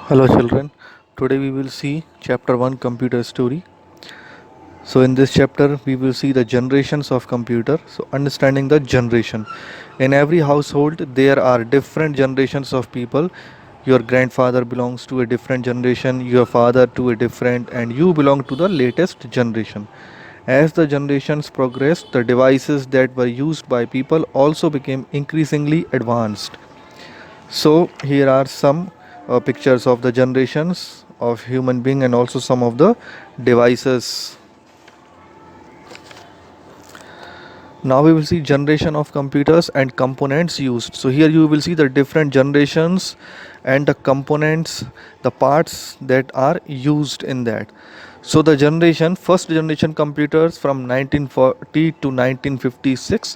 Hello children, today we will see chapter 1 computer story. So in this chapter we will see the generations of computer. So understanding the generation. In every household there are different generations of people. Your grandfather belongs to a different generation, your father to a different, and you belong to the latest generation. As the generations progressed, the devices that were used by people also became increasingly advanced. So here are some pictures of the generations of human being and also some of the devices. Now we will see generation of computers and components used. So here you will see the different generations and the components, the parts that are used in that. So the first generation computers from 1940 to 1956,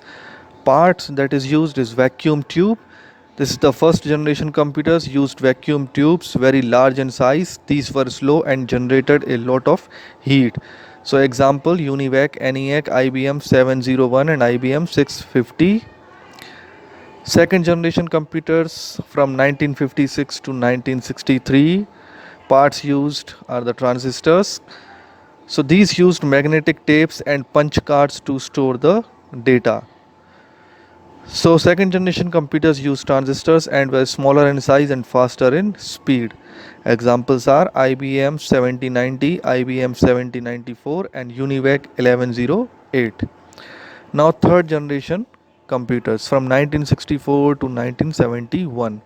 parts that is used is vacuum tube. This is the first generation computers used vacuum tubes, very large in size. These were slow and generated a lot of heat. So example UNIVAC, ENIAC, IBM 701 and IBM 650. Second generation computers from 1956 to 1963. Parts used are the transistors. So these used magnetic tapes and punch cards to store the data. So second generation computers use transistors and were smaller in size and faster in speed. Examples are IBM 7090, IBM 7094 and UNIVAC 1108. Now third generation computers from 1964 to 1971.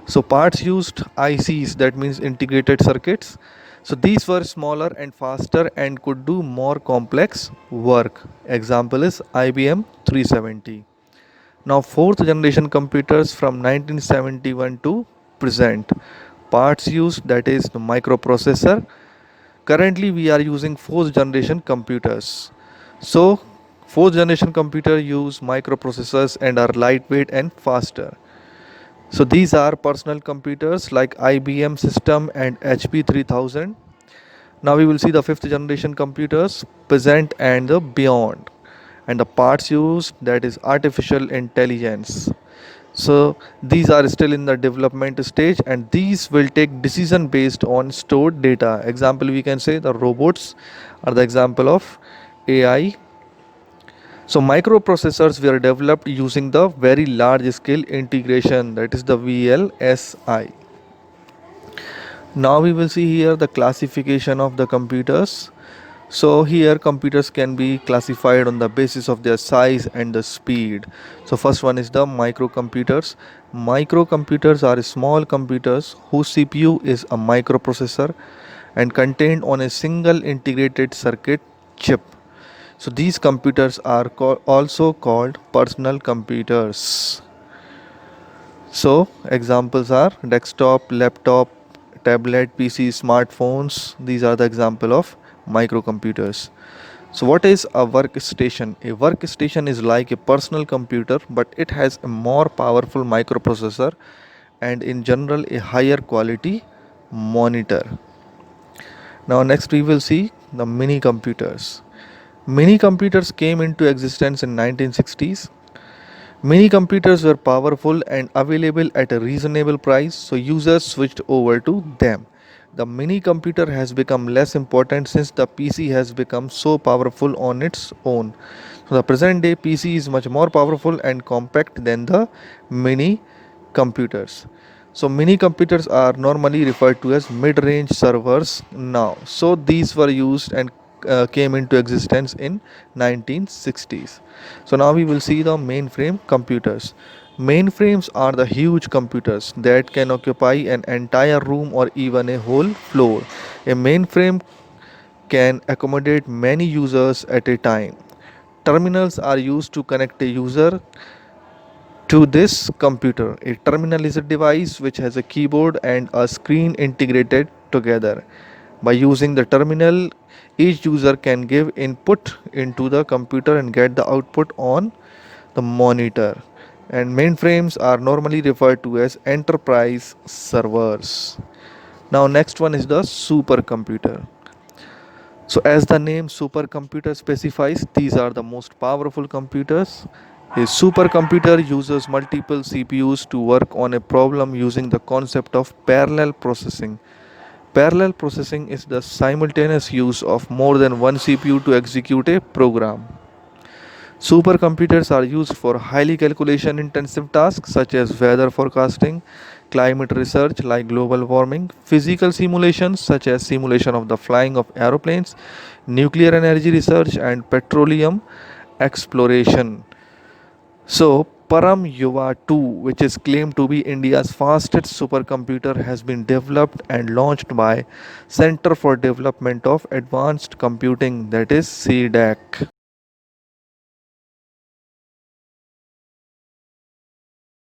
So parts used ICs, that means integrated circuits. So these were smaller and faster and could do more complex work. Example is IBM 370. Now fourth generation computers from 1971 to present. Parts used, that is the microprocessor. Currently we are using fourth generation computers. So fourth generation computer use microprocessors and are lightweight and faster. So these are personal computers like IBM system and HP 3000. Now we will see the fifth generation computers present and the beyond, and the parts used, that is artificial intelligence. So these are still in the development stage and these will take decision based on stored data. Example we can say the robots are the example of AI. So microprocessors were developed using the very large scale integration, that is the VLSI. Now we will see here the classification of the computers. So here computers can be classified on the basis of their size and the speed. So first one is the microcomputers. Microcomputers are small computers whose CPU is a microprocessor and contained on a single integrated circuit chip. So these computers are also called personal computers. So examples are desktop, laptop, tablet, PC, smartphones. These are the example of microcomputers. So what is a workstation? A workstation is like a personal computer, but it has a more powerful microprocessor and in general a higher quality monitor. Now next we will see the mini computers. Mini computers came into existence in 1960s. Mini computers were powerful and available at a reasonable price, so users switched over to them. The mini computer has become less important since the PC has become so powerful on its own. So the present day PC is much more powerful and compact than the mini computers. So mini computers are normally referred to as mid-range servers now. So these were used and came into existence in 1960s. So now we will see the mainframe computers. Mainframes are the huge computers that can occupy an entire room or even a whole floor. A mainframe can accommodate many users at a time. Terminals are used to connect a user to this computer. A terminal is a device which has a keyboard and a screen integrated together. By using the terminal, each user can give input into the computer and get the output on the monitor. And mainframes are normally referred to as enterprise servers. Now next one is the supercomputer. So as the name supercomputer specifies, these are the most powerful computers A supercomputer uses multiple CPUs to work on a problem using the concept of parallel processing. Parallel processing is the simultaneous use of more than one CPU to execute a program. Supercomputers are used for highly calculation intensive tasks such as weather forecasting, climate research like global warming, physical simulations such as simulation of the flying of aeroplanes, nuclear energy research, and petroleum exploration. So, Param Yuva 2, which is claimed to be India's fastest supercomputer, has been developed and launched by Center for Development of Advanced Computing, that is CDAC.